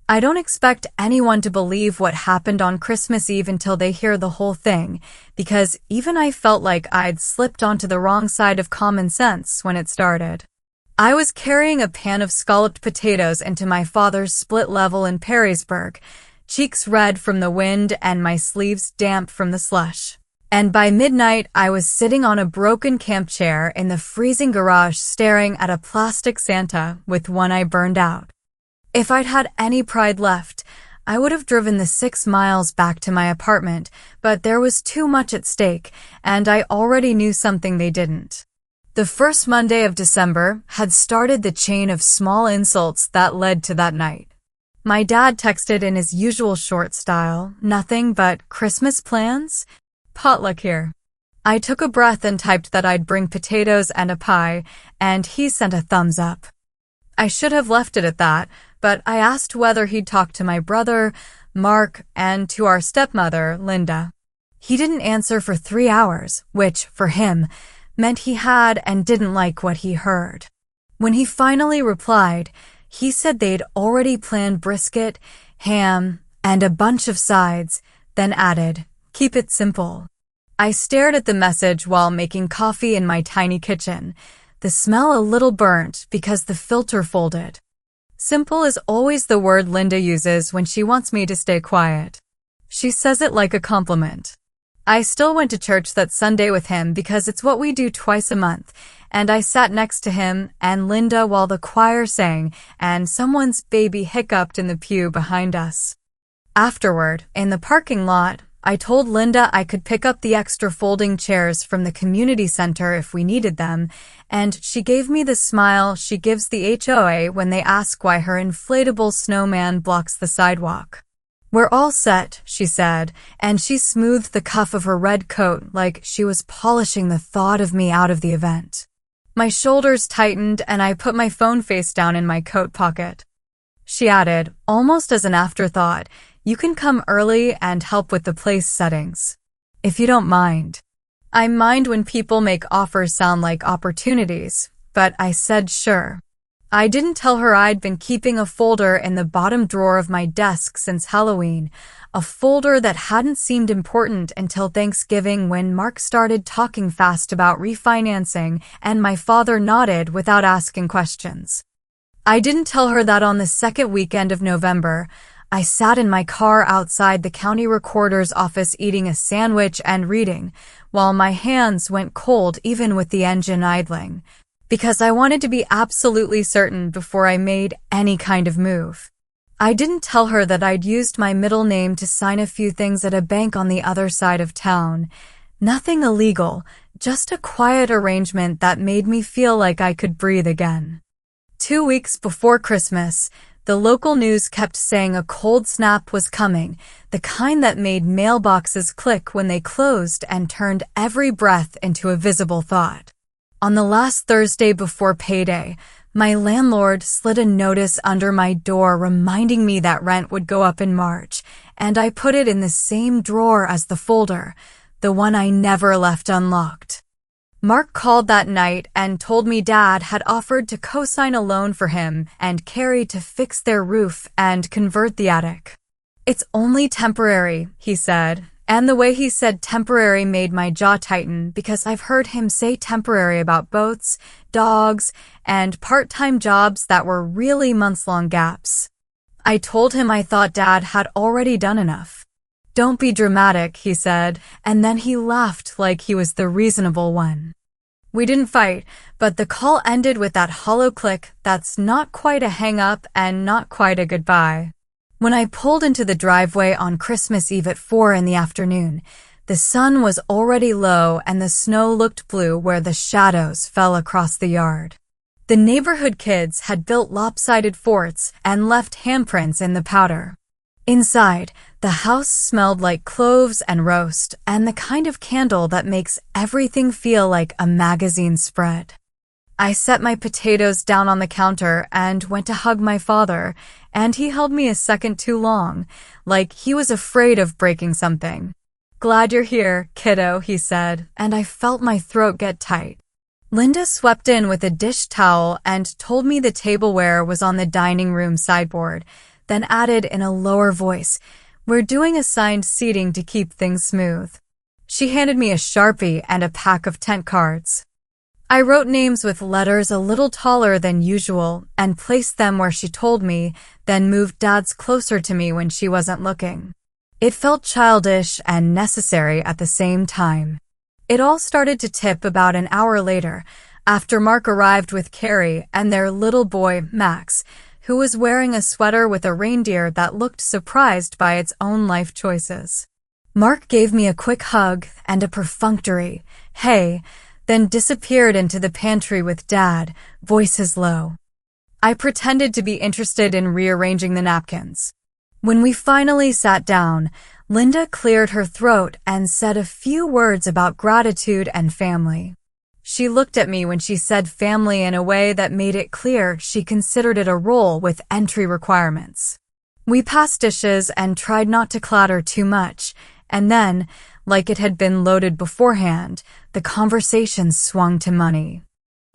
I don't expect anyone to believe what happened on Christmas Eve until they hear the whole thing, because even I felt like I'd slipped onto the wrong side of common sense when it started. I was carrying a pan of scalloped potatoes into my father's split level in Perrysburg, cheeks red from the wind and my sleeves damp from the slush. And by midnight, I was sitting on a broken camp chair in the freezing garage staring at a plastic Santa with one eye burned out. If I'd had any pride left, I would have driven the 6 miles back to my apartment, but there was too much at stake, and I already knew something they didn't. The first Monday of December had started the chain of small insults that led to that night. My dad texted in his usual short style, nothing but Christmas plans? Potluck here. I took a breath and typed that I'd bring potatoes and a pie, and he sent a thumbs up. I should have left it at that, but I asked whether he'd talk to my brother, Mark, and to our stepmother, Linda. He didn't answer for 3 hours, which, for him, meant he had and didn't like what he heard. When he finally replied, he said they'd already planned brisket, ham, and a bunch of sides, then added, "Keep it simple." I stared at the message while making coffee in my tiny kitchen, the smell a little burnt because the filter folded. Simple is always the word Linda uses when she wants me to stay quiet. She says it like a compliment. I still went to church that Sunday with him because it's what we do twice a month, and I sat next to him and Linda while the choir sang and someone's baby hiccuped in the pew behind us. Afterward, in the parking lot, I told Linda I could pick up the extra folding chairs from the community center if we needed them, and she gave me the smile she gives the HOA when they ask why her inflatable snowman blocks the sidewalk. "We're all set," she said, and she smoothed the cuff of her red coat like she was polishing the thought of me out of the event. My shoulders tightened and I put my phone face down in my coat pocket. She added, almost as an afterthought, "You can come early and help with the place settings, if you don't mind." I mind when people make offers sound like opportunities, but I said sure. I didn't tell her I'd been keeping a folder in the bottom drawer of my desk since Halloween, a folder that hadn't seemed important until Thanksgiving when Mark started talking fast about refinancing and my father nodded without asking questions. I didn't tell her that on the second weekend of November, I sat in my car outside the county recorder's office eating a sandwich and reading, while my hands went cold even with the engine idling, because I wanted to be absolutely certain before I made any kind of move. I didn't tell her that I'd used my middle name to sign a few things at a bank on the other side of town. Nothing illegal, just a quiet arrangement that made me feel like I could breathe again. 2 weeks before Christmas, the local news kept saying a cold snap was coming, the kind that made mailboxes click when they closed and turned every breath into a visible thought. On the last Thursday before payday, my landlord slid a notice under my door reminding me that rent would go up in March, and I put it in the same drawer as the folder, the one I never left unlocked. Mark called that night and told me Dad had offered to co-sign a loan for him and Carrie to fix their roof and convert the attic. "It's only temporary," he said, and the way he said temporary made my jaw tighten because I've heard him say temporary about boats, dogs, and part-time jobs that were really months-long gaps. I told him I thought Dad had already done enough. "Don't be dramatic," he said, and then he laughed like he was the reasonable one. We didn't fight, but the call ended with that hollow click that's not quite a hang-up and not quite a goodbye. When I pulled into the driveway on Christmas Eve at 4 in the afternoon, the sun was already low and the snow looked blue where the shadows fell across the yard. The neighborhood kids had built lopsided forts and left handprints in the powder. Inside, the house smelled like cloves and roast and the kind of candle that makes everything feel like a magazine spread. I set my potatoes down on the counter and went to hug my father, and he held me a second too long, like he was afraid of breaking something. "Glad you're here, kiddo," he said, and I felt my throat get tight. Linda swept in with a dish towel and told me the tableware was on the dining room sideboard, then added in a lower voice, "We're doing assigned seating to keep things smooth." She handed me a Sharpie and a pack of tent cards. I wrote names with letters a little taller than usual and placed them where she told me, then moved Dad's closer to me when she wasn't looking. It felt childish and necessary at the same time. It all started to tip about an hour later, after Mark arrived with Carrie and their little boy, Max, who was wearing a sweater with a reindeer that looked surprised by its own life choices. Mark gave me a quick hug and a perfunctory, "Hey," then disappeared into the pantry with Dad, voices low. I pretended to be interested in rearranging the napkins. When we finally sat down, Linda cleared her throat and said a few words about gratitude and family. She looked at me when she said family in a way that made it clear she considered it a role with entry requirements. We passed dishes and tried not to clatter too much, and then, like it had been loaded beforehand, the conversation swung to money.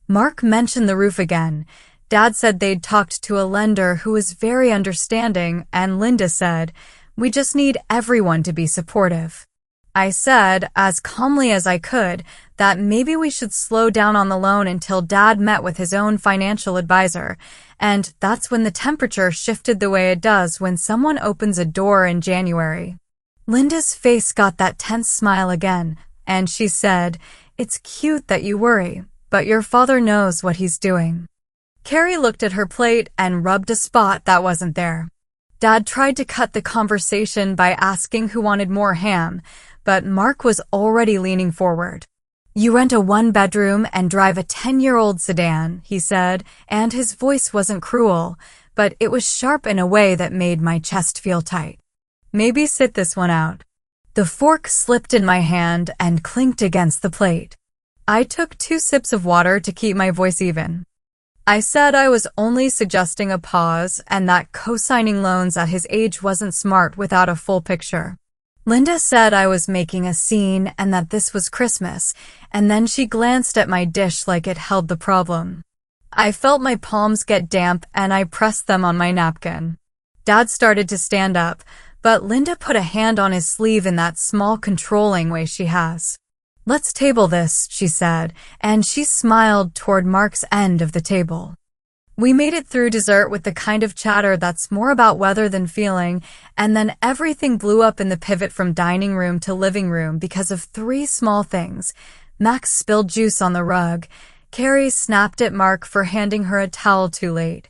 Mark mentioned the roof again. Dad said they'd talked to a lender who was very understanding, and Linda said, "We just need everyone to be supportive." I said, as calmly as I could, that maybe we should slow down on the loan until Dad met with his own financial advisor, and that's when the temperature shifted the way it does when someone opens a door in January. Linda's face got that tense smile again, and she said, "It's cute that you worry, but your father knows what he's doing." Carrie looked at her plate and rubbed a spot that wasn't there. Dad tried to cut the conversation by asking who wanted more ham, but Mark was already leaning forward. "You rent a one-bedroom and drive a 10-year-old sedan," he said, and his voice wasn't cruel, but it was sharp in a way that made my chest feel tight. "Maybe sit this one out." The fork slipped in my hand and clinked against the plate. I took 2 sips of water to keep my voice even. I said I was only suggesting a pause and that co-signing loans at his age wasn't smart without a full picture. Linda said I was making a scene and that this was Christmas, and then she glanced at my dish like it held the problem. I felt my palms get damp and I pressed them on my napkin. Dad started to stand up, but Linda put a hand on his sleeve in that small controlling way she has. "Let's table this," she said, and she smiled toward Mark's end of the table. We made it through dessert with the kind of chatter that's more about weather than feeling, and then everything blew up in the pivot from dining room to living room because of 3 small things. Max spilled juice on the rug, Carrie snapped at Mark for handing her a towel too late,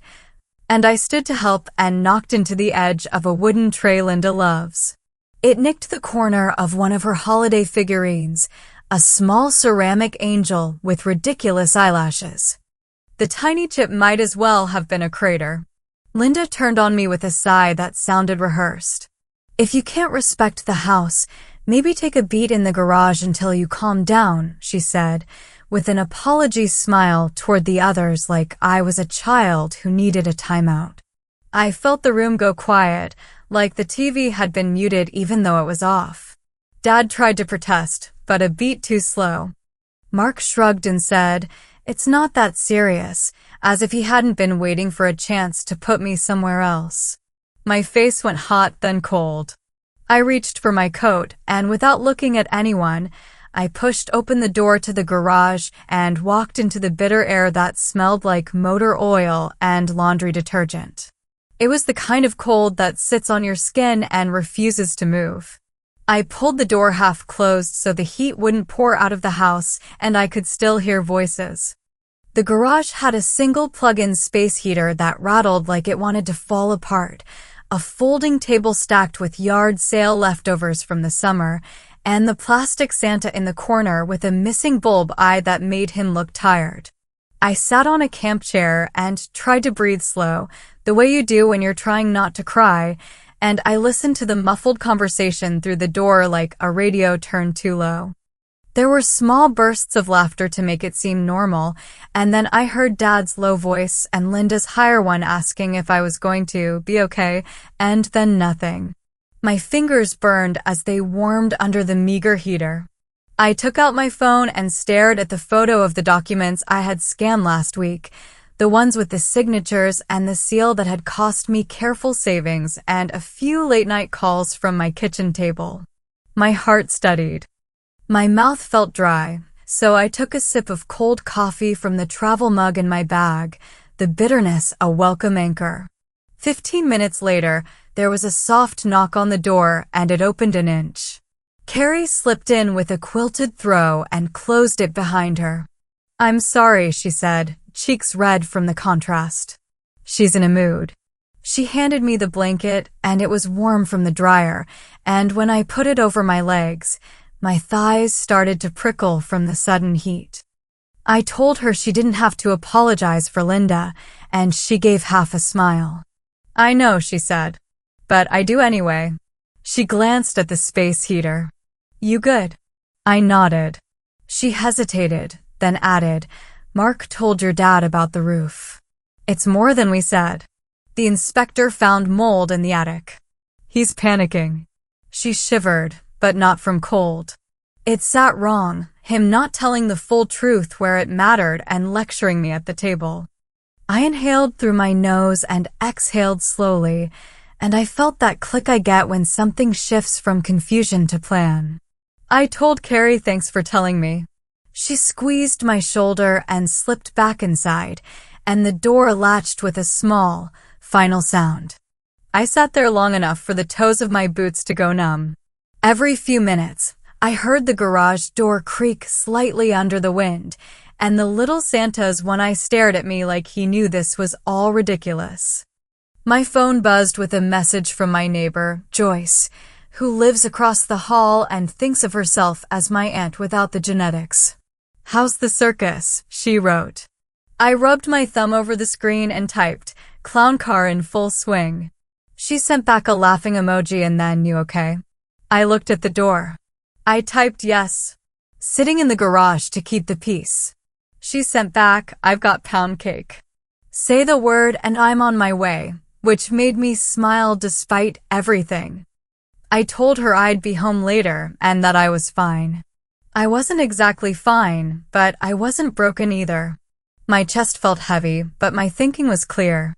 and I stood to help and knocked into the edge of a wooden tray Linda loves. It nicked the corner of one of her holiday figurines, a small ceramic angel with ridiculous eyelashes. The tiny chip might as well have been a crater. Linda turned on me with a sigh that sounded rehearsed. "If you can't respect the house, maybe take a beat in the garage until you calm down," she said, with an apology smile toward the others like I was a child who needed a timeout. I felt the room go quiet, like the TV had been muted even though it was off. Dad tried to protest, but a beat too slow. Mark shrugged and said, "It's not that serious," as if he hadn't been waiting for a chance to put me somewhere else. My face went hot, then cold. I reached for my coat, and without looking at anyone, I pushed open the door to the garage and walked into the bitter air that smelled like motor oil and laundry detergent. It was the kind of cold that sits on your skin and refuses to move. I pulled the door half closed so the heat wouldn't pour out of the house and I could still hear voices. The garage had a single plug-in space heater that rattled like it wanted to fall apart, a folding table stacked with yard sale leftovers from the summer, and the plastic Santa in the corner with a missing bulb eye that made him look tired. I sat on a camp chair and tried to breathe slow, the way you do when you're trying not to cry, and I listened to the muffled conversation through the door like a radio turned too low. There were small bursts of laughter to make it seem normal, and then I heard Dad's low voice and Linda's higher one asking if I was going to be okay, and then nothing. My fingers burned as they warmed under the meager heater. I took out my phone and stared at the photo of the documents I had scanned last week. The ones with the signatures and the seal that had cost me careful savings and a few late-night calls from my kitchen table. My heart steadied. My mouth felt dry, so I took a sip of cold coffee from the travel mug in my bag, the bitterness a welcome anchor. 15 minutes later, there was a soft knock on the door and it opened an inch. Carrie slipped in with a quilted throw and closed it behind her. "I'm sorry," she said, cheeks red from the contrast. "She's in a mood." She handed me the blanket, and it was warm from the dryer, and when I put it over my legs, my thighs started to prickle from the sudden heat. I told her she didn't have to apologize for Linda, and she gave half a smile. "I know," she said, "but I do anyway." She glanced at the space heater. "You good?" I nodded. She hesitated, then added, "Mark told your dad about the roof. It's more than we said. The inspector found mold in the attic. He's panicking." She shivered, but not from cold. It sat wrong, him not telling the full truth where it mattered and lecturing me at the table. I inhaled through my nose and exhaled slowly, and I felt that click I get when something shifts from confusion to plan. "I told Carrie thanks for telling me." She squeezed my shoulder and slipped back inside, and the door latched with a small, final sound. I sat there long enough for the toes of my boots to go numb. Every few minutes, I heard the garage door creak slightly under the wind, and the little Santa's one eye stared at me like he knew this was all ridiculous. My phone buzzed with a message from my neighbor, Joyce, who lives across the hall and thinks of herself as my aunt without the genetics. "How's the circus?" she wrote. I rubbed my thumb over the screen and typed, "Clown car in full swing." She sent back a laughing emoji and then, "You okay?" I looked at the door. I typed yes. "Sitting in the garage to keep the peace." She sent back, "I've got pound cake. Say the word and I'm on my way," which made me smile despite everything. I told her I'd be home later and that I was fine. I wasn't exactly fine, but I wasn't broken either. My chest felt heavy, but my thinking was clear.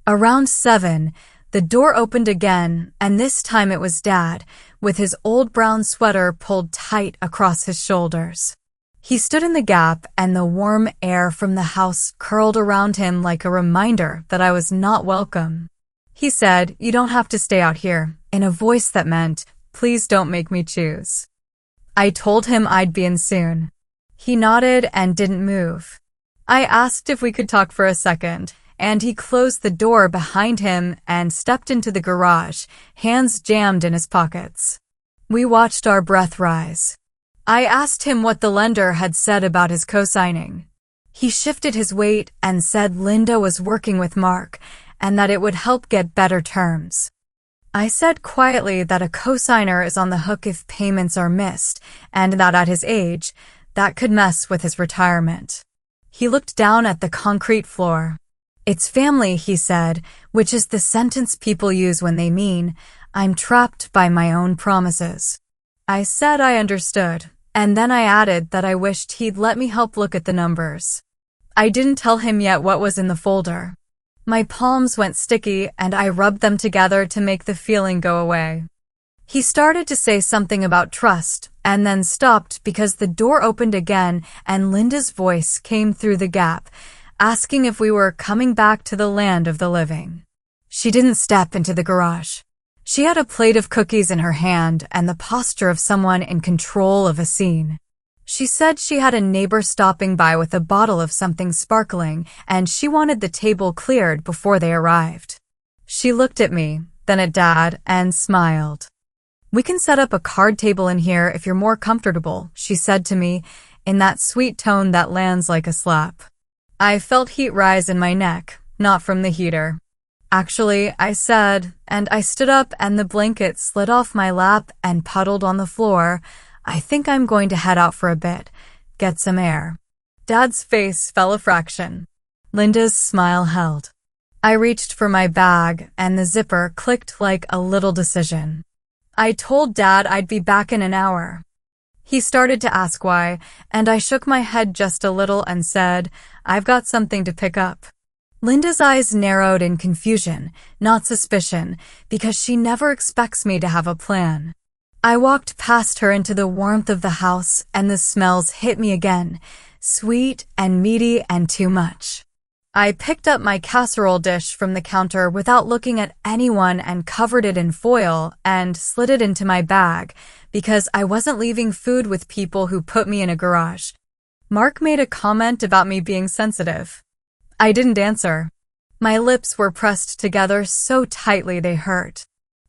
Around 7, the door opened again, and this time it was Dad, with his old brown sweater pulled tight across his shoulders. He stood in the gap, and the warm air from the house curled around him like a reminder that I was not welcome. He said, "You don't have to stay out here," in a voice that meant, "Please don't make me choose." I told him I'd be in soon. He nodded and didn't move. I asked if we could talk for a second, and he closed the door behind him and stepped into the garage, hands jammed in his pockets. We watched our breath rise. I asked him what the lender had said about his co-signing. He shifted his weight and said Linda was working with Mark and that it would help get better terms. I said quietly that a co-signer is on the hook if payments are missed, and that at his age, that could mess with his retirement. He looked down at the concrete floor. "It's family," he said, which is the sentence people use when they mean, "I'm trapped by my own promises." I said I understood, and then I added that I wished he'd let me help look at the numbers. I didn't tell him yet what was in the folder. My palms went sticky, and I rubbed them together to make the feeling go away. He started to say something about trust, and then stopped because the door opened again and Linda's voice came through the gap, asking if we were coming back to the land of the living. She didn't step into the garage. She had a plate of cookies in her hand and the posture of someone in control of a scene. She said she had a neighbor stopping by with a bottle of something sparkling, and she wanted the table cleared before they arrived. She looked at me, then at Dad, and smiled. "We can set up a card table in here if you're more comfortable," she said to me, in that sweet tone that lands like a slap. I felt heat rise in my neck, not from the heater. "Actually," I said, and I stood up and the blanket slid off my lap and puddled on the floor. "I think I'm going to head out for a bit, get some air." Dad's face fell a fraction. Linda's smile held. I reached for my bag, and the zipper clicked like a little decision. I told Dad I'd be back in an hour. He started to ask why, and I shook my head just a little and said, "I've got something to pick up." Linda's eyes narrowed in confusion, not suspicion, because she never expects me to have a plan. I walked past her into the warmth of the house, and the smells hit me again, sweet and meaty and too much. I picked up my casserole dish from the counter without looking at anyone and covered it in foil and slid it into my bag because I wasn't leaving food with people who put me in a garage. Mark made a comment about me being sensitive. I didn't answer. My lips were pressed together so tightly they hurt.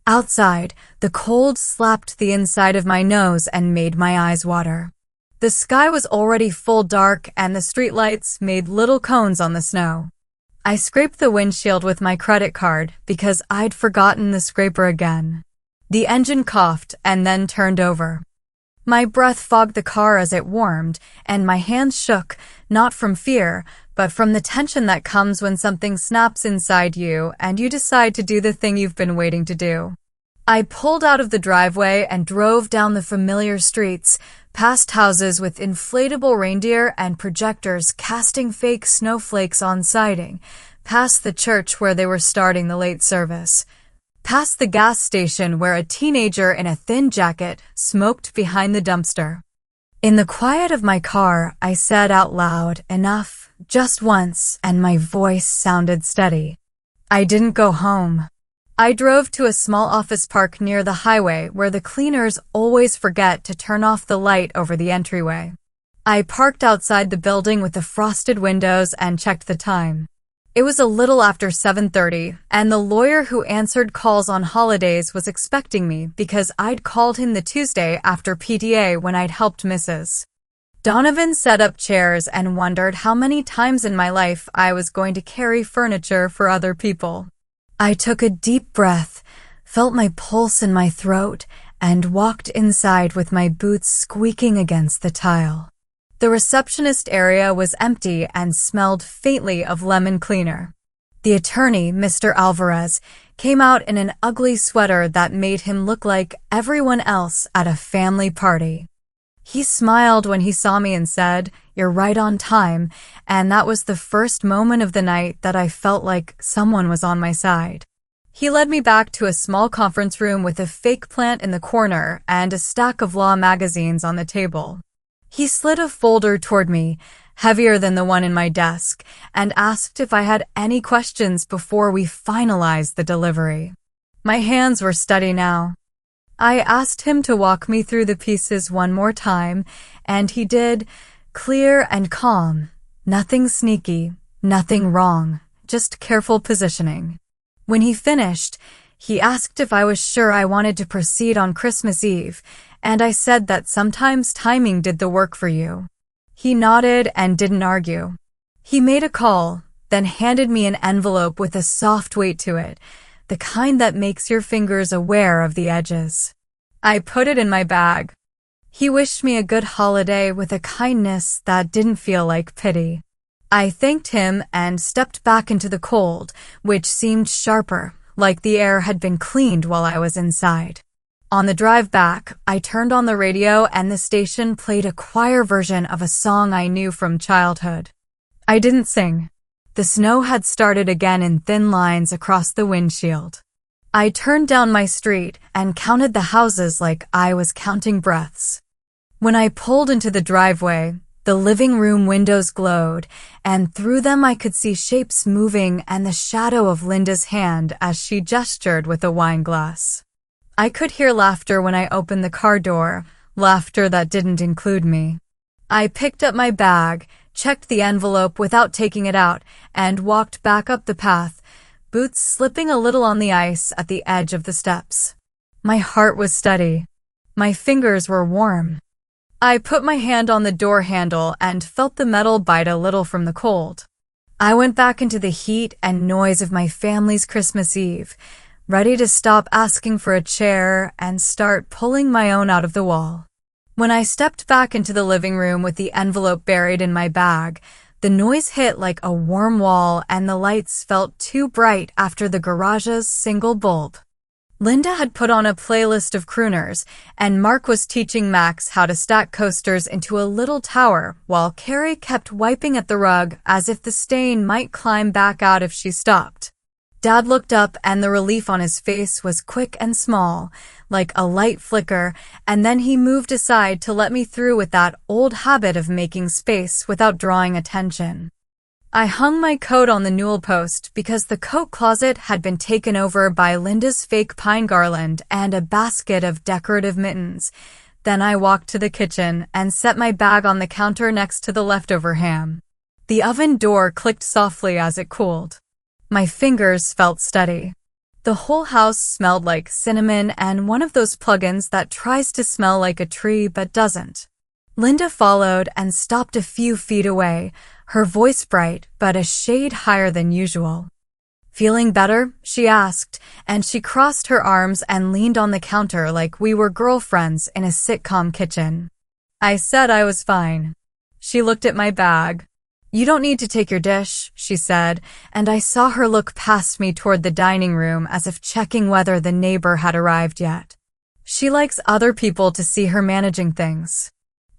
Outside, the cold slapped the inside of my nose and made my eyes water. The sky was already full dark and the streetlights made little cones on the snow. I scraped the windshield with my credit card because I'd forgotten the scraper again. The engine coughed and then turned over. My breath fogged the car as it warmed, and my hands shook, not from fear, but from the tension that comes when something snaps inside you and you decide to do the thing you've been waiting to do. I pulled out of the driveway and drove down the familiar streets, past houses with inflatable reindeer and projectors casting fake snowflakes on siding, past the church where they were starting the late service, past the gas station where a teenager in a thin jacket smoked behind the dumpster. In the quiet of my car, I said out loud, "Enough," just once, and my voice sounded steady. I didn't go home. I drove to a small office park near the highway where the cleaners always forget to turn off the light over the entryway. I parked outside the building with the frosted windows and checked the time. It was a little after 7:30, and the lawyer who answered calls on holidays was expecting me because I'd called him the Tuesday after PTA when I'd helped Mrs. Donovan set up chairs and wondered how many times in my life I was going to carry furniture for other people. I took a deep breath, felt my pulse in my throat, and walked inside with my boots squeaking against the tile. The receptionist area was empty and smelled faintly of lemon cleaner. The attorney, Mr. Alvarez, came out in an ugly sweater that made him look like everyone else at a family party. He smiled when he saw me and said, "You're right on time," and that was the first moment of the night that I felt like someone was on my side. He led me back to a small conference room with a fake plant in the corner and a stack of law magazines on the table. He slid a folder toward me, heavier than the one in my desk, and asked if I had any questions before we finalized the delivery. My hands were steady now. I asked him to walk me through the pieces one more time, and he did, clear and calm. Nothing sneaky, nothing wrong, just careful positioning. When he finished, he asked if I was sure I wanted to proceed on Christmas Eve, and I said that sometimes timing did the work for you. He nodded and didn't argue. He made a call, then handed me an envelope with a soft weight to it, the kind that makes your fingers aware of the edges. I put it in my bag. He wished me a good holiday with a kindness that didn't feel like pity. I thanked him and stepped back into the cold, which seemed sharper, like the air had been cleaned while I was inside. On the drive back, I turned on the radio and the station played a choir version of a song I knew from childhood. I didn't sing. The snow had started again in thin lines across the windshield. I turned down my street and counted the houses like I was counting breaths. When I pulled into the driveway, the living room windows glowed, and through them I could see shapes moving and the shadow of Linda's hand as she gestured with a wine glass. I could hear laughter when I opened the car door, laughter that didn't include me. I picked up my bag, checked the envelope without taking it out, and walked back up the path, boots slipping a little on the ice at the edge of the steps. My heart was steady. My fingers were warm. I put my hand on the door handle and felt the metal bite a little from the cold. I went back into the heat and noise of my family's Christmas Eve, ready to stop asking for a chair and start pulling my own out of the wall. When I stepped back into the living room with the envelope buried in my bag, the noise hit like a warm wall and the lights felt too bright after the garage's single bulb. Linda had put on a playlist of crooners, and Mark was teaching Max how to stack coasters into a little tower, while Carrie kept wiping at the rug as if the stain might climb back out if she stopped. Dad looked up, and the relief on his face was quick and small, like a light flicker, and then he moved aside to let me through with that old habit of making space without drawing attention. I hung my coat on the newel post because the coat closet had been taken over by Linda's fake pine garland and a basket of decorative mittens. Then I walked to the kitchen and set my bag on the counter next to the leftover ham. The oven door clicked softly as it cooled. My fingers felt steady. The whole house smelled like cinnamon and one of those plugins that tries to smell like a tree but doesn't. Linda followed and stopped a few feet away, her voice bright but a shade higher than usual. "Feeling better?" she asked, and she crossed her arms and leaned on the counter like we were girlfriends in a sitcom kitchen. I said I was fine. She looked at my bag. "You don't need to take your dish," she said, and I saw her look past me toward the dining room as if checking whether the neighbor had arrived yet. She likes other people to see her managing things.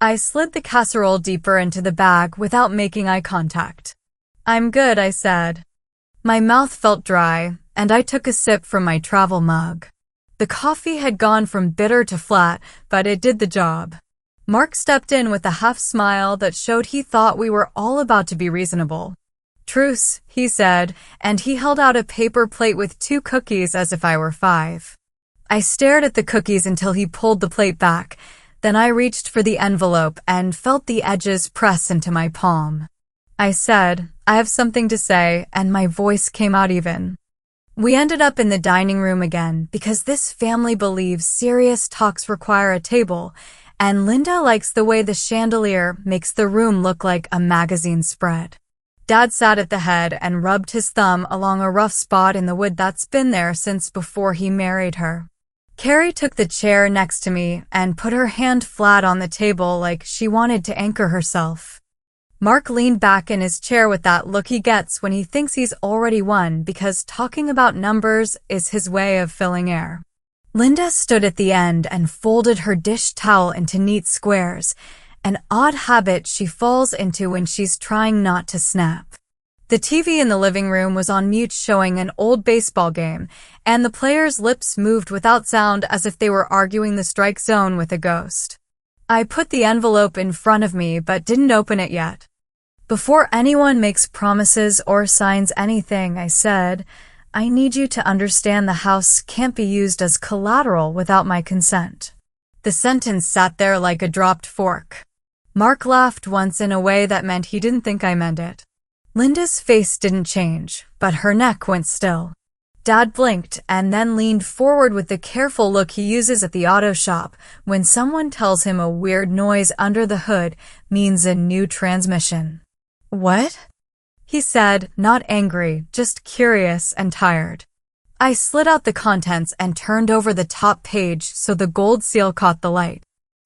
I slid the casserole deeper into the bag without making eye contact. "I'm good," I said. My mouth felt dry, and I took a sip from my travel mug. The coffee had gone from bitter to flat, but it did the job. Mark stepped in with a half smile that showed he thought we were all about to be reasonable. "Truce," he said, and he held out a paper plate with 2 cookies as if I were 5. I stared at the cookies until he pulled the plate back. Then I reached for the envelope and felt the edges press into my palm. I said, "I have something to say," and my voice came out even. We ended up in the dining room again because this family believes serious talks require a table, and Linda likes the way the chandelier makes the room look like a magazine spread. Dad sat at the head and rubbed his thumb along a rough spot in the wood that's been there since before he married her. Carrie took the chair next to me and put her hand flat on the table like she wanted to anchor herself. Mark leaned back in his chair with that look he gets when he thinks he's already won because talking about numbers is his way of filling air. Linda stood at the end and folded her dish towel into neat squares, an odd habit she falls into when she's trying not to snap. The TV in the living room was on mute showing an old baseball game, and the players' lips moved without sound as if they were arguing the strike zone with a ghost. I put the envelope in front of me but didn't open it yet. "Before anyone makes promises or signs anything," I said, "I need you to understand the house can't be used as collateral without my consent." The sentence sat there like a dropped fork. Mark laughed once in a way that meant he didn't think I meant it. Linda's face didn't change, but her neck went still. Dad blinked and then leaned forward with the careful look he uses at the auto shop when someone tells him a weird noise under the hood means a new transmission. "What?" he said, not angry, just curious and tired. I slid out the contents and turned over the top page so the gold seal caught the light.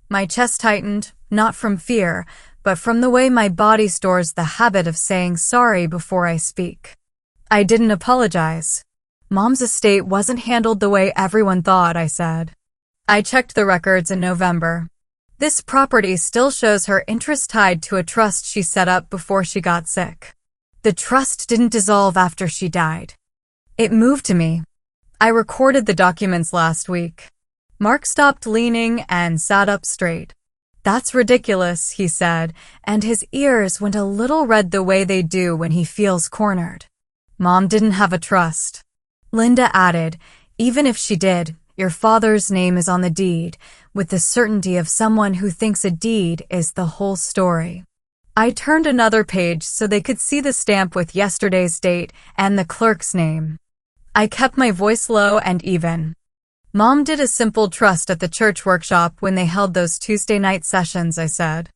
My chest tightened, not from fear, but from the way my body stores the habit of saying sorry before I speak. I didn't apologize. Mom's estate wasn't handled the way everyone thought, I said. I checked the records in November. This property still shows her interest tied to a trust she set up before she got sick. The trust didn't dissolve after she died. It moved to me. I recorded the documents last week. Mark stopped leaning and sat up straight. "That's ridiculous," he said, and his ears went a little red the way they do when he feels cornered. "Mom didn't have a trust." Linda added, "Even if she did, your father's name is on the deed, with the certainty of someone who thinks a deed is the whole story." I turned another page so they could see the stamp with yesterday's date and the clerk's name. I kept my voice low and even. "Mom did a simple trust at the church workshop when they held those Tuesday night sessions," I said.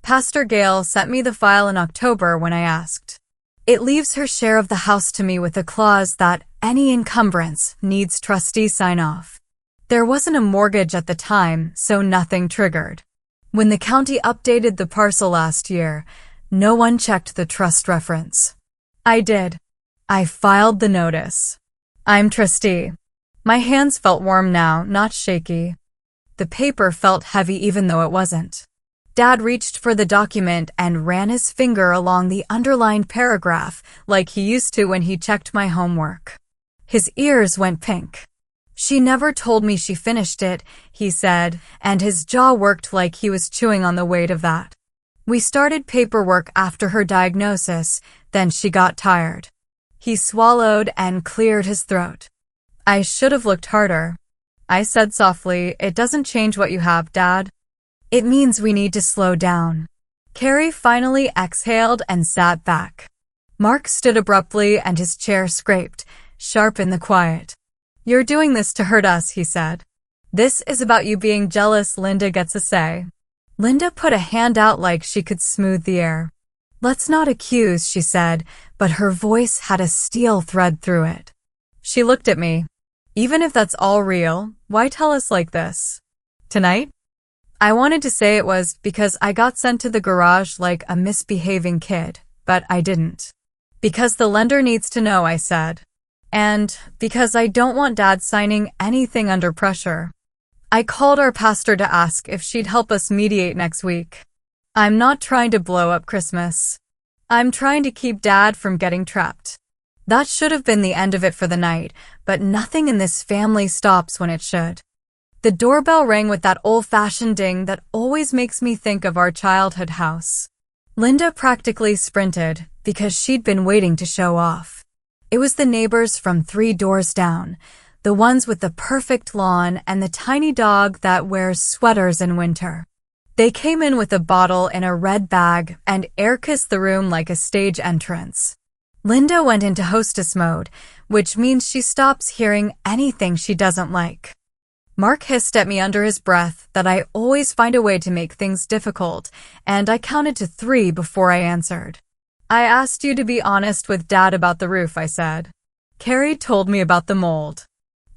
"Pastor Gail sent me the file in October when I asked. It leaves her share of the house to me with a clause that any encumbrance needs trustee sign-off. There wasn't a mortgage at the time, so nothing triggered. When the county updated the parcel last year, no one checked the trust reference. I did. I filed the notice. I'm trustee." My hands felt warm now, not shaky. The paper felt heavy even though it wasn't. Dad reached for the document and ran his finger along the underlined paragraph like he used to when he checked my homework. His ears went pink. "She never told me she finished it," he said, and his jaw worked like he was chewing on the weight of that. "We started paperwork after her diagnosis, then she got tired." He swallowed and cleared his throat. "I should have looked harder." I said softly, "It doesn't change what you have, Dad. It means we need to slow down." Carrie finally exhaled and sat back. Mark stood abruptly and his chair scraped, sharp in the quiet. "You're doing this to hurt us," he said. "This is about you being jealous. Linda gets a say." Linda put a hand out like she could smooth the air. "Let's not accuse," she said, but her voice had a steel thread through it. She looked at me. "Even if that's all real, why tell us like this? Tonight?" I wanted to say it was because I got sent to the garage like a misbehaving kid, but I didn't. "Because the lender needs to know," I said. "And because I don't want Dad signing anything under pressure." I called our pastor to ask if she'd help us mediate next week. I'm not trying to blow up Christmas. I'm trying to keep Dad from getting trapped. That should have been the end of it for the night, but nothing in this family stops when it should. The doorbell rang with that old-fashioned ding that always makes me think of our childhood house. Linda practically sprinted because she'd been waiting to show off. It was the neighbors from 3 doors down, the ones with the perfect lawn and the tiny dog that wears sweaters in winter. They came in with a bottle in a red bag and air-kissed the room like a stage entrance. Linda went into hostess mode, which means she stops hearing anything she doesn't like. Mark hissed at me under his breath that I always find a way to make things difficult, and I counted to 3 before I answered. "I asked you to be honest with Dad about the roof," I said. "Carrie told me about the mold.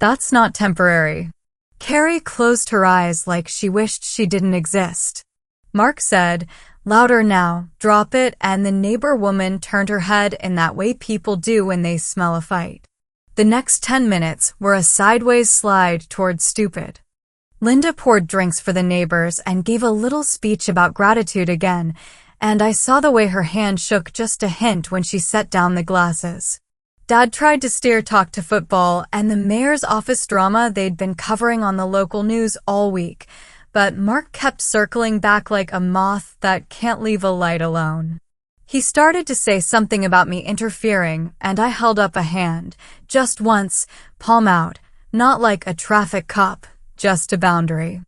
That's not temporary." Carrie closed her eyes like she wished she didn't exist. Mark said, "Louder now, drop it," and the neighbor woman turned her head in that way people do when they smell a fight. The next 10 minutes were a sideways slide toward stupid. Linda poured drinks for the neighbors and gave a little speech about gratitude again, and I saw the way her hand shook just a hint when she set down the glasses. Dad tried to steer talk to football and the mayor's office drama they'd been covering on the local news all week, but Mark kept circling back like a moth that can't leave a light alone. He started to say something about me interfering, and I held up a hand, just once, palm out, not like a traffic cop, just a boundary.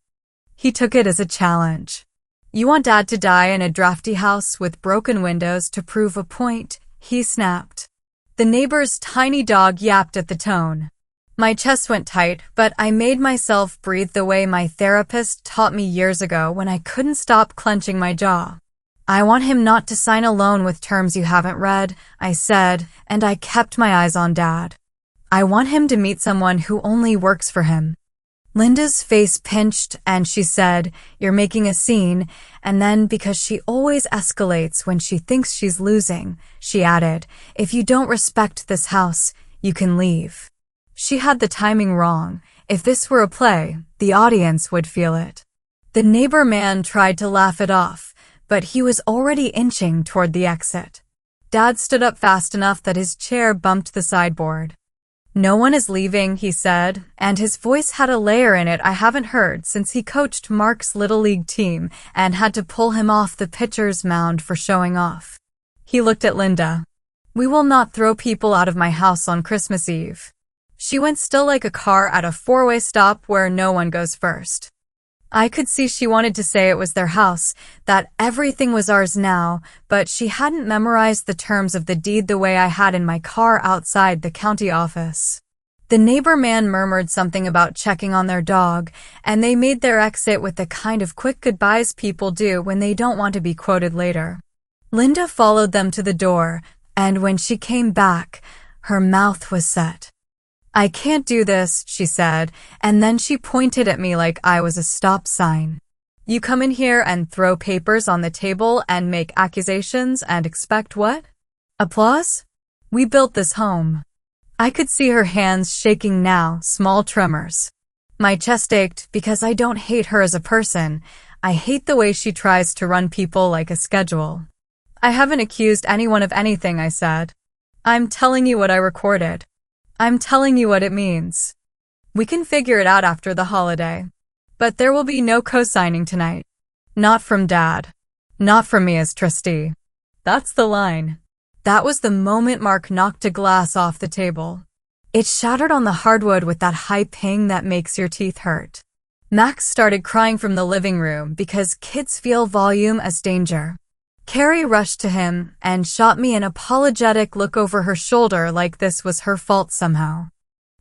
He took it as a challenge. "You want Dad to die in a drafty house with broken windows to prove a point?" he snapped. The neighbor's tiny dog yapped at the tone. My chest went tight, but I made myself breathe the way my therapist taught me years ago when I couldn't stop clenching my jaw. "I want him not to sign a loan with terms you haven't read," I said, and I kept my eyes on Dad. "I want him to meet someone who only works for him." Linda's face pinched and she said, "You're making a scene," and then because she always escalates when she thinks she's losing, she added, "If you don't respect this house, you can leave." She had the timing wrong. If this were a play, the audience would feel it. The neighbor man tried to laugh it off, but he was already inching toward the exit. Dad stood up fast enough that his chair bumped the sideboard. "No one is leaving," he said, and his voice had a layer in it I haven't heard since he coached Mark's Little League team and had to pull him off the pitcher's mound for showing off. He looked at Linda. "We will not throw people out of my house on Christmas Eve." She went still like a car at a 4-way stop where no one goes first. I could see she wanted to say it was their house, that everything was ours now, but she hadn't memorized the terms of the deed the way I had in my car outside the county office. The neighbor man murmured something about checking on their dog, and they made their exit with the kind of quick goodbyes people do when they don't want to be quoted later. Linda followed them to the door, and when she came back, her mouth was set. "I can't do this," she said, and then she pointed at me like I was a stop sign. "You come in here and throw papers on the table and make accusations and expect what? Applause? We built this home." I could see her hands shaking now, small tremors. My chest ached because I don't hate her as a person. I hate the way she tries to run people like a schedule. I haven't accused anyone of anything, I said. I'm telling you what I recorded. I'm telling you what it means. We can figure it out after the holiday. But there will be no co-signing tonight. Not from Dad. Not from me as trustee. That's the line. That was the moment Mark knocked a glass off the table. It shattered on the hardwood with that high ping that makes your teeth hurt. Max started crying from the living room because kids feel volume as danger. Carrie rushed to him and shot me an apologetic look over her shoulder like this was her fault somehow.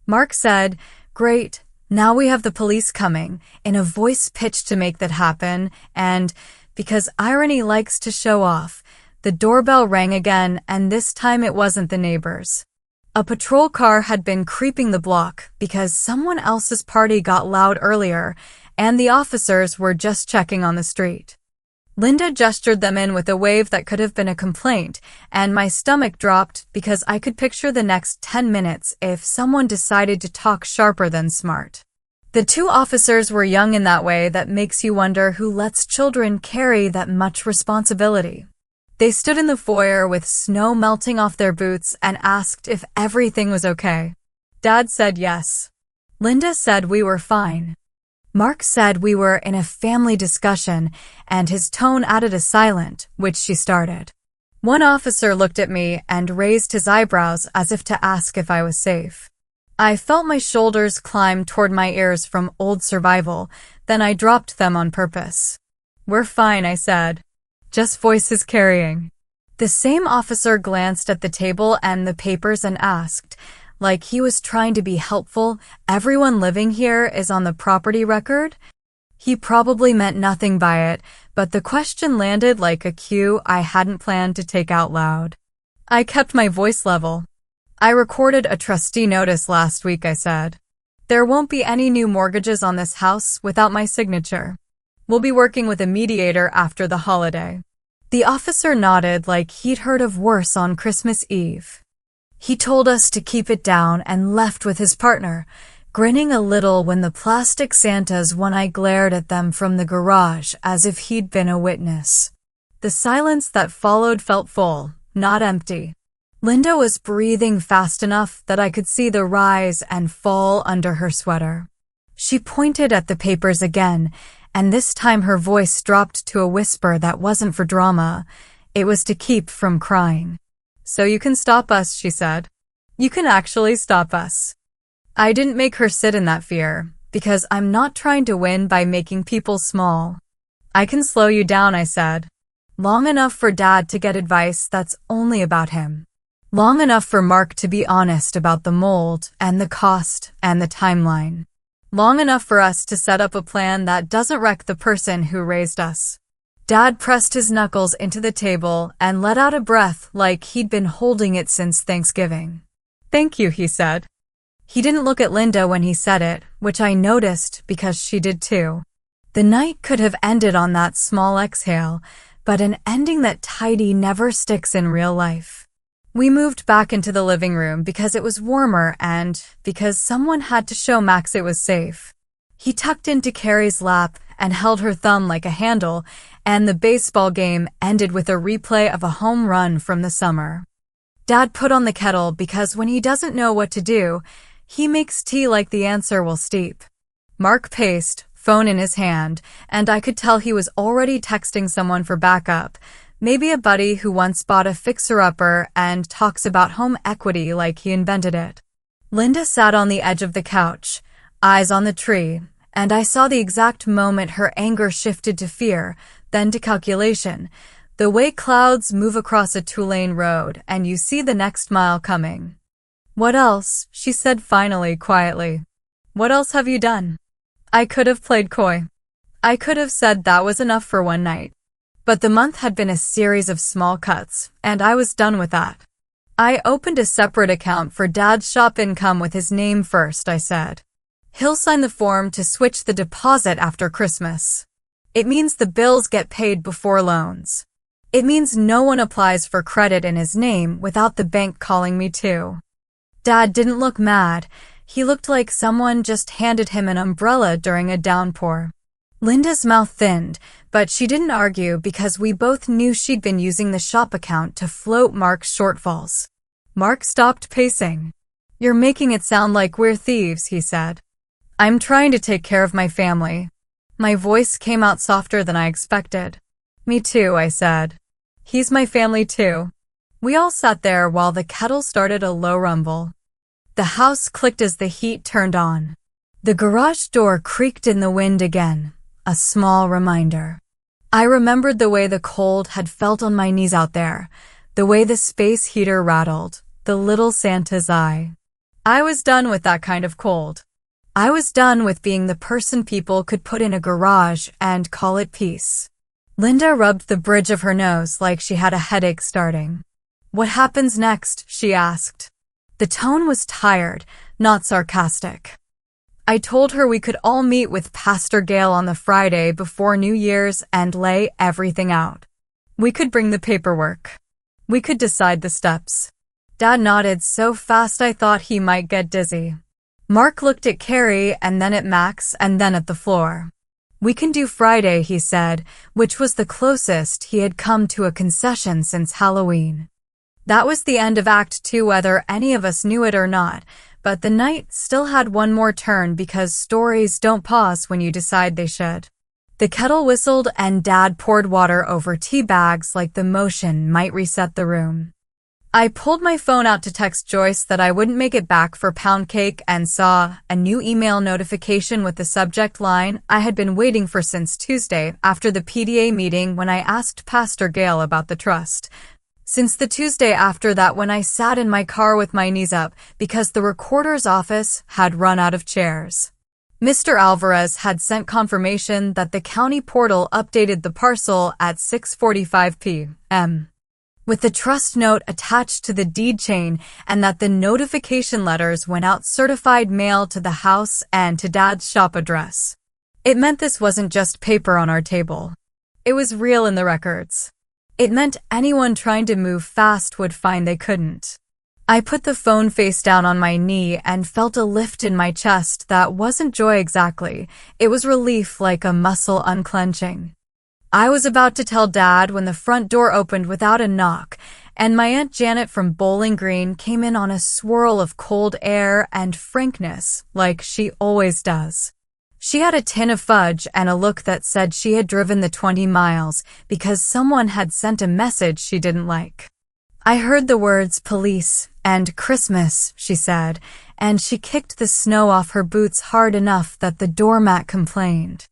Mark said, "Great, now we have the police coming," in a voice pitched to make that happen, and, because irony likes to show off, the doorbell rang again, and this time it wasn't the neighbors. A patrol car had been creeping the block because someone else's party got loud earlier, and the officers were just checking on the street. Linda gestured them in with a wave that could have been a complaint, and my stomach dropped because I could picture the next 10 minutes if someone decided to talk sharper than smart. The two officers were young in that way that makes you wonder who lets children carry that much responsibility. They stood in the foyer with snow melting off their boots and asked if everything was okay. Dad said yes. Linda said we were fine. Mark said we were in a family discussion, and his tone added a silent, which she started. One officer looked at me and raised his eyebrows as if to ask if I was safe. I felt my shoulders climb toward my ears from old survival, then I dropped them on purpose. "We're fine," I said. "Just voices carrying." The same officer glanced at the table and the papers and asked, like he was trying to be helpful, "Everyone living here is on the property record?" He probably meant nothing by it, but the question landed like a cue I hadn't planned to take out loud. I kept my voice level. "I recorded a trustee notice last week," I said. "There won't be any new mortgages on this house without my signature. We'll be working with a mediator after the holiday." The officer nodded like he'd heard of worse on Christmas Eve. He told us to keep it down and left with his partner, grinning a little when the plastic Santas when I glared at them from the garage as if he'd been a witness. The silence that followed felt full, not empty. Linda was breathing fast enough that I could see the rise and fall under her sweater. She pointed at the papers again, and this time her voice dropped to a whisper that wasn't for drama. It was to keep from crying. "So you can stop us," she said. "You can actually stop us." I didn't make her sit in that fear, because I'm not trying to win by making people small. "I can slow you down," I said. "Long enough for Dad to get advice that's only about him. Long enough for Mark to be honest about the mold and the cost and the timeline. Long enough for us to set up a plan that doesn't wreck the person who raised us." Dad pressed his knuckles into the table and let out a breath like he'd been holding it since Thanksgiving. "Thank you," he said. He didn't look at Linda when he said it, which I noticed because she did too. The night could have ended on that small exhale, but an ending that tidy never sticks in real life. We moved back into the living room because it was warmer and because someone had to show Max it was safe. He tucked into Carrie's lap and held her thumb like a handle, and the baseball game ended with a replay of a home run from the summer. Dad put on the kettle because when he doesn't know what to do, he makes tea like the answer will steep. Mark paced, phone in his hand, and I could tell he was already texting someone for backup, maybe a buddy who once bought a fixer-upper and talks about home equity like he invented it. Linda sat on the edge of the couch, eyes on the tree, and I saw the exact moment her anger shifted to fear, then to calculation, the way clouds move across a two-lane road and you see the next mile coming. "What else?" she said finally, quietly. "What else have you done?" I could have played coy. I could have said that was enough for one night. But the month had been a series of small cuts, and I was done with that. "I opened a separate account for Dad's shop income with his name first," I said. "He'll sign the form to switch the deposit after Christmas. It means the bills get paid before loans. It means no one applies for credit in his name without the bank calling me too." Dad didn't look mad. He looked like someone just handed him an umbrella during a downpour. Linda's mouth thinned, but she didn't argue because we both knew she'd been using the shop account to float Mark's shortfalls. Mark stopped pacing. "You're making it sound like we're thieves," he said. "I'm trying to take care of my family." My voice came out softer than I expected. "Me too," I said. "He's my family too." We all sat there while the kettle started a low rumble. The house clicked as the heat turned on. The garage door creaked in the wind again, a small reminder. I remembered the way the cold had felt on my knees out there, the way the space heater rattled, the little Santa's eye. I was done with that kind of cold. I was done with being the person people could put in a garage and call it peace. Linda rubbed the bridge of her nose like she had a headache starting. "What happens next?" she asked. The tone was tired, not sarcastic. I told her we could all meet with Pastor Gale on the Friday before New Year's and lay everything out. We could bring the paperwork. We could decide the steps. Dad nodded so fast I thought he might get dizzy. Mark looked at Carrie and then at Max and then at the floor. "We can do Friday," he said, which was the closest he had come to a concession since Halloween. That was the end of Act 2 whether any of us knew it or not, but the night still had one more turn because stories don't pause when you decide they should. The kettle whistled and Dad poured water over tea bags like the motion might reset the room. I pulled my phone out to text Joyce that I wouldn't make it back for pound cake and saw a new email notification with the subject line I had been waiting for since Tuesday after the PDA meeting when I asked Pastor Gale about the trust. Since the Tuesday after that when I sat in my car with my knees up because the recorder's office had run out of chairs. Mr. Alvarez had sent confirmation that the county portal updated the parcel at 6:45 p.m. with the trust note attached to the deed chain and that the notification letters went out certified mail to the house and to Dad's shop address. It meant this wasn't just paper on our table. It was real in the records. It meant anyone trying to move fast would find they couldn't. I put the phone face down on my knee and felt a lift in my chest that wasn't joy exactly. It was relief, like a muscle unclenching. I was about to tell Dad when the front door opened without a knock, and my Aunt Janet from Bowling Green came in on a swirl of cold air and frankness, like she always does. She had a tin of fudge and a look that said she had driven the 20 miles because someone had sent a message she didn't like. I heard the words police and Christmas, she said, and she kicked the snow off her boots hard enough that the doormat complained.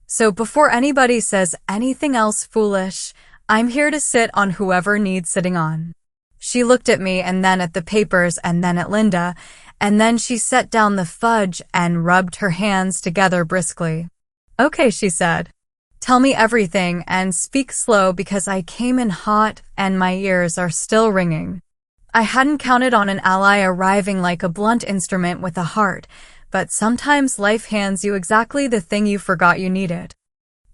"So before anybody says anything else foolish, I'm here to sit on whoever needs sitting on." She looked at me and then at the papers and then at Linda, and then she set down the fudge and rubbed her hands together briskly. "Okay," she said. "Tell me everything and speak slow because I came in hot and my ears are still ringing." I hadn't counted on an ally arriving like a blunt instrument with a heart, but sometimes life hands you exactly the thing you forgot you needed.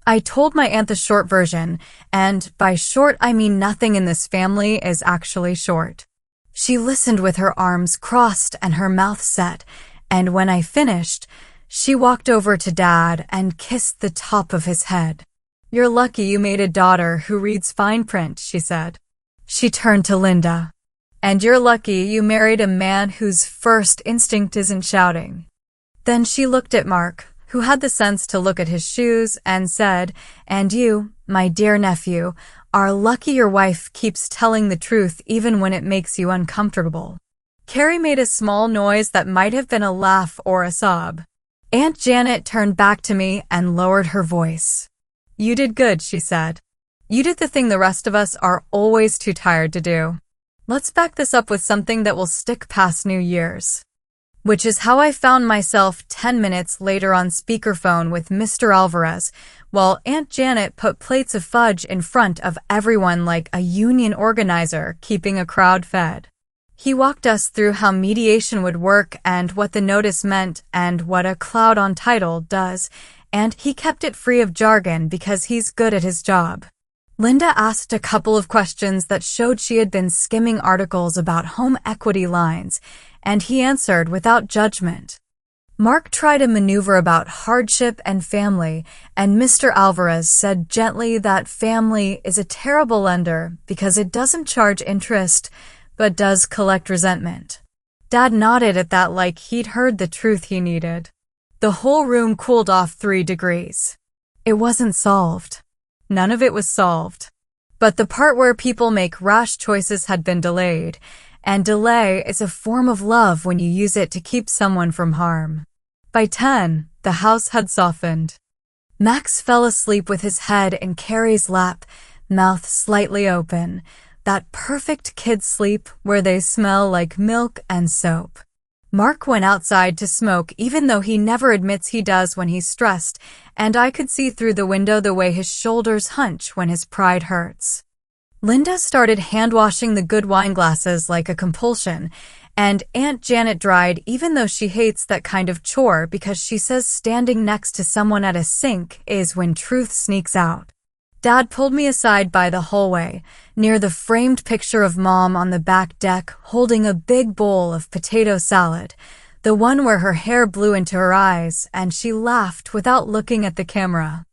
I told my aunt the short version, and by short I mean nothing in this family is actually short. She listened with her arms crossed and her mouth set, and when I finished, she walked over to Dad and kissed the top of his head. "You're lucky you made a daughter who reads fine print," she said. She turned to Linda. "And you're lucky you married a man whose first instinct isn't shouting." Then she looked at Mark, who had the sense to look at his shoes, and said, "And you, my dear nephew, are lucky your wife keeps telling the truth even when it makes you uncomfortable." Carrie made a small noise that might have been a laugh or a sob. Aunt Janet turned back to me and lowered her voice. "You did good," she said. "You did the thing the rest of us are always too tired to do. Let's back this up with something that will stick past New Year's." Which is how I found myself 10 minutes later on speakerphone with Mr. Alvarez, while Aunt Janet put plates of fudge in front of everyone like a union organizer keeping a crowd fed. He walked us through how mediation would work and what the notice meant and what a cloud on title does, and he kept it free of jargon because he's good at his job. Linda asked a couple of questions that showed she had been skimming articles about home equity lines, and he answered without judgment. Mark tried a maneuver about hardship and family, and Mr. Alvarez said gently that family is a terrible lender because it doesn't charge interest, but does collect resentment. Dad nodded at that like he'd heard the truth he needed. The whole room cooled off 3 degrees. It wasn't solved. None of it was solved. But the part where people make rash choices had been delayed, and delay is a form of love when you use it to keep someone from harm. By 10, the house had softened. Max fell asleep with his head in Carrie's lap, mouth slightly open, that perfect kid sleep where they smell like milk and soap. Mark went outside to smoke even though he never admits he does when he's stressed, and I could see through the window the way his shoulders hunch when his pride hurts. Linda started hand-washing the good wine glasses like a compulsion, and Aunt Janet dried even though she hates that kind of chore because she says standing next to someone at a sink is when truth sneaks out. Dad pulled me aside by the hallway, near the framed picture of Mom on the back deck holding a big bowl of potato salad, the one where her hair blew into her eyes and she laughed without looking at the camera.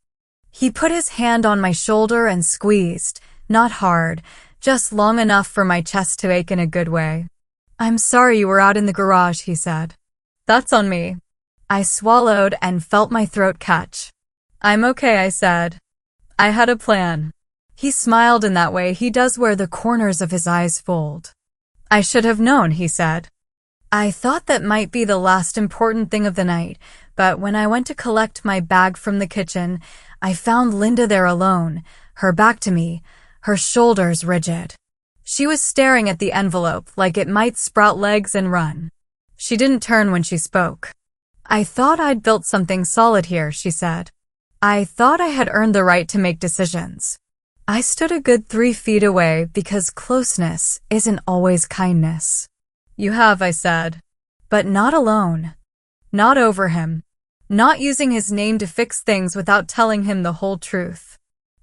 He put his hand on my shoulder and squeezed, not hard, just long enough for my chest to ache in a good way. "I'm sorry you were out in the garage," he said. "That's on me." I swallowed and felt my throat catch. "I'm okay," I said. "I had a plan." He smiled in that way he does where the corners of his eyes fold. "I should have known," he said. I thought that might be the last important thing of the night, but when I went to collect my bag from the kitchen, I found Linda there alone, her back to me, her shoulders rigid. She was staring at the envelope like it might sprout legs and run. She didn't turn when she spoke. "I thought I'd built something solid here," she said. "I thought I had earned the right to make decisions." I stood a good 3 feet away because closeness isn't always kindness. "You have," I said. But not alone. Not over him. Not using his name to fix things without telling him the whole truth.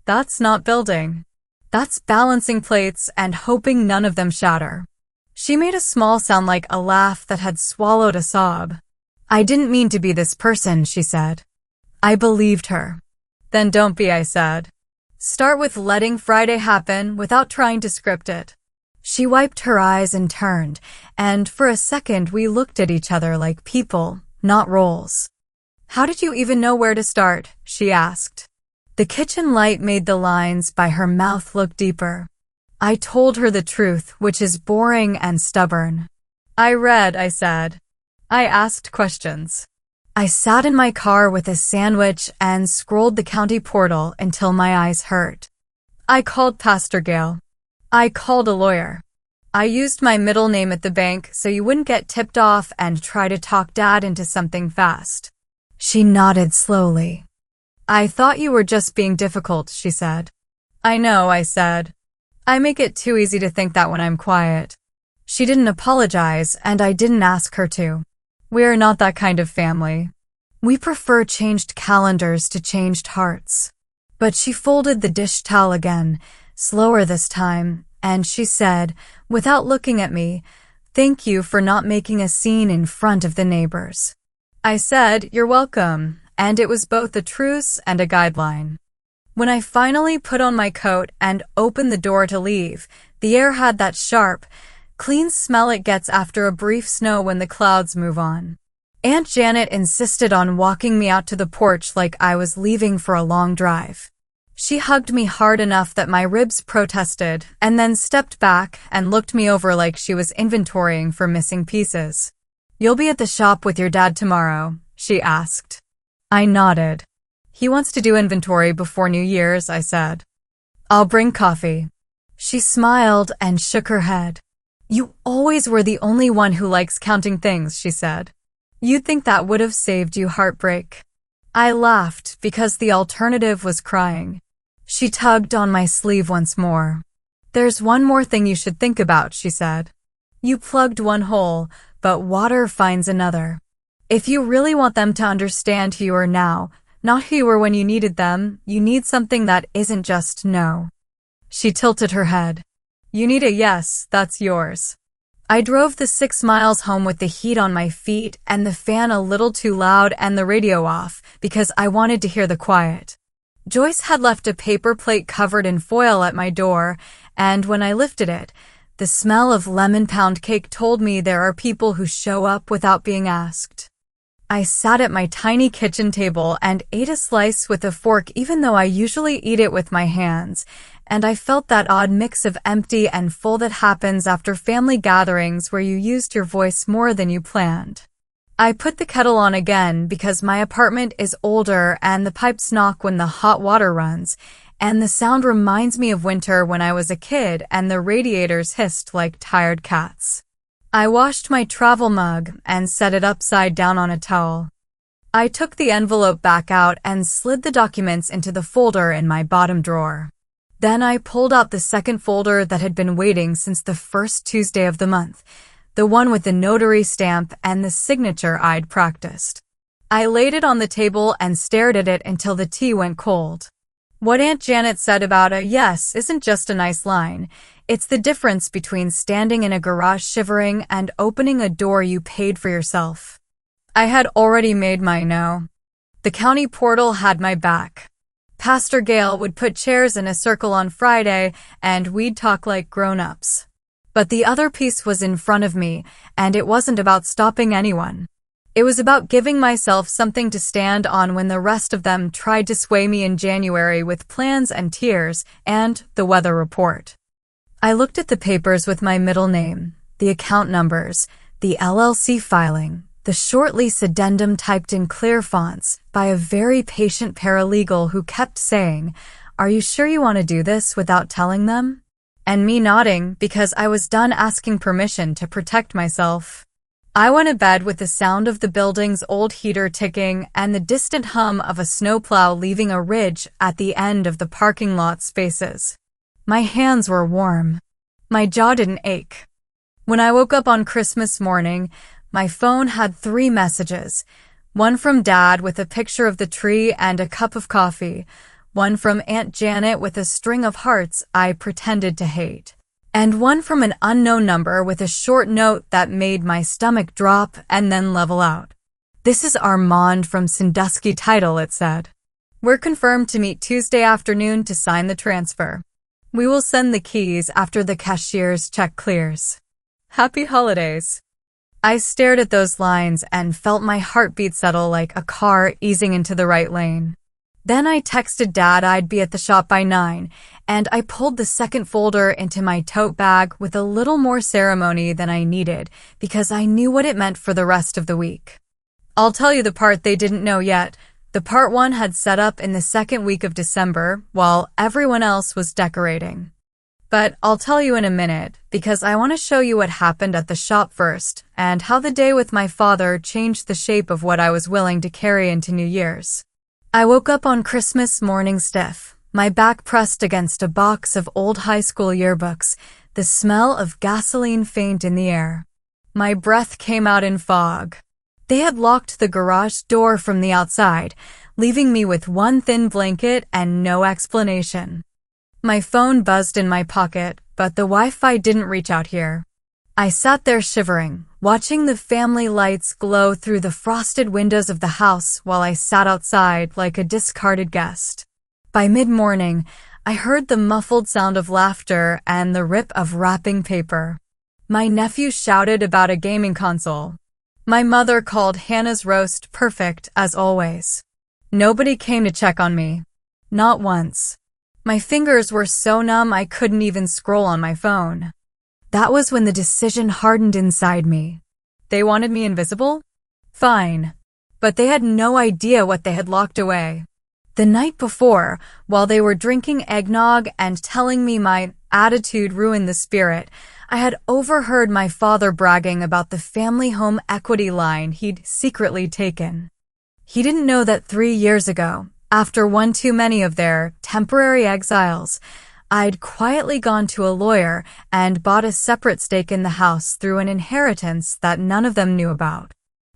That's not building. That's balancing plates and hoping none of them shatter. She made a small sound like a laugh that had swallowed a sob. "I didn't mean to be this person," she said. I believed her. "Then don't be," I said. "Start with letting Friday happen without trying to script it." She wiped her eyes and turned, and for a second we looked at each other like people, not roles. "How did you even know where to start?" she asked. The kitchen light made the lines by her mouth look deeper. I told her the truth, which is boring and stubborn. "I read," I said. "I asked questions." I sat in my car with a sandwich and scrolled the county portal until my eyes hurt. I called Pastor Gale. I called a lawyer. I used my middle name at the bank so you wouldn't get tipped off and try to talk Dad into something fast. She nodded slowly. "I thought you were just being difficult," she said. "I know," I said. "I make it too easy to think that when I'm quiet." She didn't apologize, and I didn't ask her to. We're not that kind of family. We prefer changed calendars to changed hearts. But she folded the dish towel again, slower this time, and she said, without looking at me, "Thank you for not making a scene in front of the neighbors." I said, "You're welcome," and it was both a truce and a guideline. When I finally put on my coat and opened the door to leave, the air had that sharp, clean smell it gets after a brief snow when the clouds move on. Aunt Janet insisted on walking me out to the porch like I was leaving for a long drive. She hugged me hard enough that my ribs protested, and then stepped back and looked me over like she was inventorying for missing pieces. "You'll be at the shop with your dad tomorrow?" she asked. I nodded. "He wants to do inventory before New Year's," I said. "I'll bring coffee." She smiled and shook her head. "You always were the only one who likes counting things," she said. "You'd think that would have saved you heartbreak." I laughed because the alternative was crying. She tugged on my sleeve once more. "There's one more thing you should think about," she said. "You plugged one hole, but water finds another. If you really want them to understand who you are now, not who you were when you needed them, you need something that isn't just no. She tilted her head. You need a yes, that's yours. I drove the 6 miles home with the heat on my feet and the fan a little too loud and the radio off because I wanted to hear the quiet. Joyce had left a paper plate covered in foil at my door, and when I lifted it, the smell of lemon pound cake told me there are people who show up without being asked. I sat at my tiny kitchen table and ate a slice with a fork even though I usually eat it with my hands, and I felt that odd mix of empty and full that happens after family gatherings where you used your voice more than you planned. I put the kettle on again because my apartment is older and the pipes knock when the hot water runs, and the sound reminds me of winter when I was a kid and the radiators hissed like tired cats. I washed my travel mug and set it upside down on a towel. I took the envelope back out and slid the documents into the folder in my bottom drawer. Then I pulled out the second folder that had been waiting since the first Tuesday of the month, the one with the notary stamp and the signature I'd practiced. I laid it on the table and stared at it until the tea went cold. What Aunt Janet said about a yes isn't just a nice line. It's the difference between standing in a garage shivering and opening a door you paid for yourself. I had already made my no. The county portal had my back. Pastor Gale would put chairs in a circle on Friday and we'd talk like grown-ups. But the other piece was in front of me, and it wasn't about stopping anyone. It was about giving myself something to stand on when the rest of them tried to sway me in January with plans and tears and the weather report. I looked at the papers with my middle name, the account numbers, the LLC filing, the short lease addendum typed in clear fonts by a very patient paralegal who kept saying, "Are you sure you want to do this without telling them?" And me nodding because I was done asking permission to protect myself. I went to bed with the sound of the building's old heater ticking and the distant hum of a snowplow leaving a ridge at the end of the parking lot spaces. My hands were warm. My jaw didn't ache. When I woke up on Christmas morning, my phone had 3 messages. One from Dad with a picture of the tree and a cup of coffee. One from Aunt Janet with a string of hearts I pretended to hate. And one from an unknown number with a short note that made my stomach drop and then level out. "This is Armand from Sandusky Title," it said. "We're confirmed to meet Tuesday afternoon to sign the transfer. We will send the keys after the cashier's check clears. Happy holidays." I stared at those lines and felt my heartbeat settle like a car easing into the right lane. Then I texted Dad I'd be at the shop by 9, and I pulled the second folder into my tote bag with a little more ceremony than I needed because I knew what it meant for the rest of the week. I'll tell you the part they didn't know yet. The part 1 had set up in the second week of December while everyone else was decorating. But I'll tell you in a minute because I want to show you what happened at the shop first and how the day with my father changed the shape of what I was willing to carry into New Year's. I woke up on Christmas morning stiff, my back pressed against a box of old high school yearbooks, the smell of gasoline faint in the air. My breath came out in fog. They had locked the garage door from the outside, leaving me with one thin blanket and no explanation. My phone buzzed in my pocket, but the Wi-Fi didn't reach out here. I sat there shivering, watching the family lights glow through the frosted windows of the house while I sat outside like a discarded guest. By mid-morning, I heard the muffled sound of laughter and the rip of wrapping paper. My nephew shouted about a gaming console. My mother called Hannah's roast perfect as always. Nobody came to check on me. Not once. My fingers were so numb I couldn't even scroll on my phone. That was when the decision hardened inside me. They wanted me invisible? Fine. But they had no idea what they had locked away. The night before, while they were drinking eggnog and telling me my attitude ruined the spirit, I had overheard my father bragging about the family home equity line he'd secretly taken. He didn't know that 3 years ago, after one too many of their temporary exiles, I'd quietly gone to a lawyer and bought a separate stake in the house through an inheritance that none of them knew about.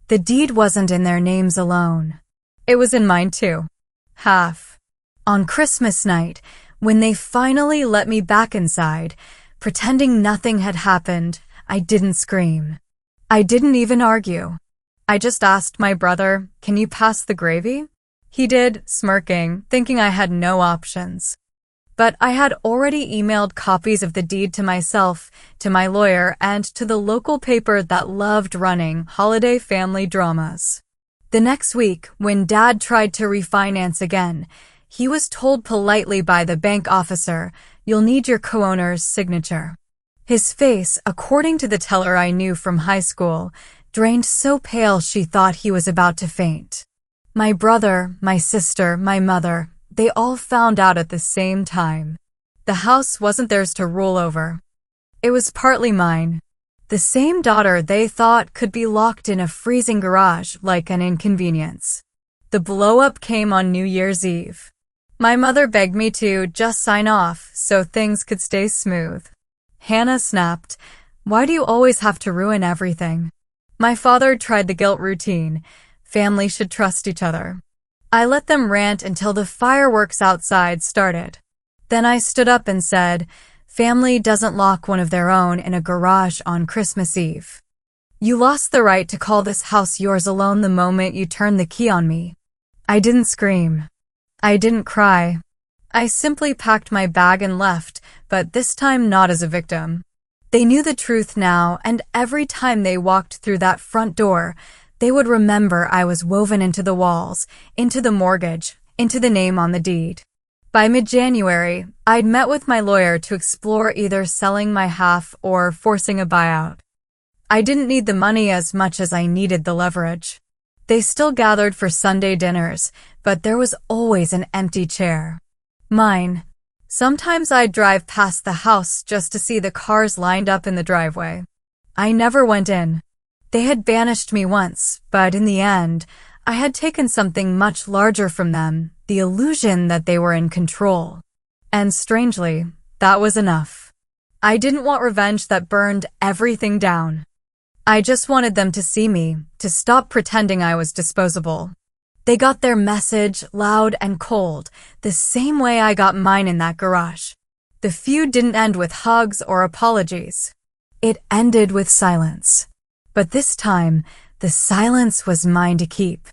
The deed wasn't in their names alone. It was in mine too. Half. On Christmas night, When they finally let me back inside, pretending nothing had happened, I didn't scream. I didn't even argue. I just asked my brother, "Can you pass the gravy?" He did, smirking, thinking I had no options. But I had already emailed copies of the deed to myself, to my lawyer, and to the local paper that loved running holiday family dramas. The next week, when Dad tried to refinance again, he was told politely by the bank officer, "You'll need your co-owner's signature." His face, according to the teller I knew from high school, drained so pale she thought he was about to faint. My brother, my sister, my mother, they all found out at the same time. The house wasn't theirs to rule over. It was partly mine. The same daughter they thought could be locked in a freezing garage like an inconvenience. The blow-up came on New Year's Eve. My mother begged me to just sign off so things could stay smooth. Hannah snapped, "Why do you always have to ruin everything?" My father tried the guilt routine. Family should trust each other. I let them rant until the fireworks outside started. Then I stood up and said, "Family doesn't lock one of their own in a garage on Christmas Eve. You lost the right to call this house yours alone the moment you turned the key on me." I didn't scream. I didn't cry. I simply packed my bag and left, but this time not as a victim. They knew the truth now, and every time they walked through that front door, they would remember I was woven into the walls, into the mortgage, into the name on the deed. By mid-January, I'd met with my lawyer to explore either selling my half or forcing a buyout. I didn't need the money as much as I needed the leverage. They still gathered for Sunday dinners, but there was always an empty chair. Mine. Sometimes I'd drive past the house just to see the cars lined up in the driveway. I never went in. They had banished me once, but in the end, I had taken something much larger from them, the illusion that they were in control. And strangely, that was enough. I didn't want revenge that burned everything down. I just wanted them to see me, to stop pretending I was disposable. They got their message loud and cold, the same way I got mine in that garage. The feud didn't end with hugs or apologies. It ended with silence. But this time, the silence was mine to keep.